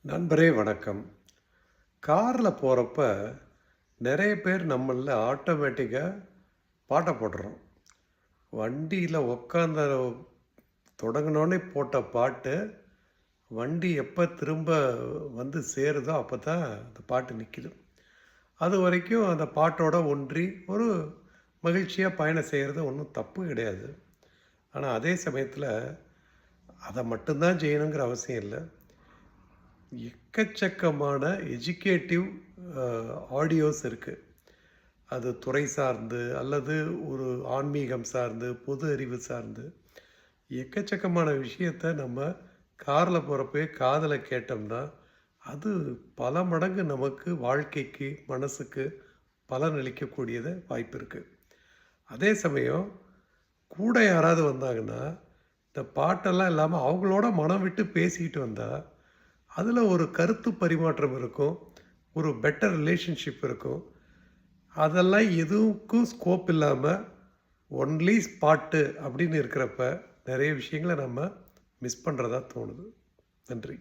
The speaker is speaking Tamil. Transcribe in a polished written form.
நண்பரே வணக்கம். கார்ல போறப்ப நெறைய பேர் நம்மள்ல ஆட்டோமேட்டிக்கா பாட்ட போட்டுர்றோம். வண்டியில உட்காந்த தொடங்குனோனே போட்ட பாட்டு, வண்டி எப்ப திரும்ப வந்து சேருதோ அப்பதான் அந்த பாட்டு நிக்குது. அதுவரைக்கும் அந்த பாட்டோட ஒன்றி ஒரு மகிழ்ச்சியா பயணம் செய்றது ஒண்ணும் தப்பு கிடையாது. ஆனா அதே சமயத்தில அத மட்டும் தான் செய்யணுங்கிற அவசியம் இல்ல. எக்கச்சக்கமான எஜுகேட்டிவ் அ ஆடியோஸ் இருக்கு. அது துறை சார்ந்து, அல்லது ஒரு ஆன்மீகம் சார்ந்து, பொது அறிவு சார்ந்து, எக்கச்சக்கமான விஷயத்த நம்ம கார்ல போறப்பயே காதுல கேட்டோம்னா, அது பல மடங்கு நமக்கு வாழ்க்கைக்கு, மனசுக்கு பலனளிக்கக்கூடியது வாய்ப்பு இருக்கு. அதே சமயம் கூட யாராவது வந்தாங்கன்னா, இந்த பாட்டெல்லாம் இல்லாம அவங்களோட மனம் விட்டு பேசிக்கிட்டு வந்தா, அதில ஒரு கருத்து பரிமாற்றம் இருக்கும். ஒரு பெட்டர் ரிலேஷன்ஷிப் இருக்கும். அதெல்லாம் எதுக்கும் ஸ்கோப் இல்லாம, ஒன்லி பாட்டு அப்படின்னு இருக்கிறப்ப, நெறைய விஷயங்கள நம்ம மிஸ் பண்றதா தோணுது. நன்றி.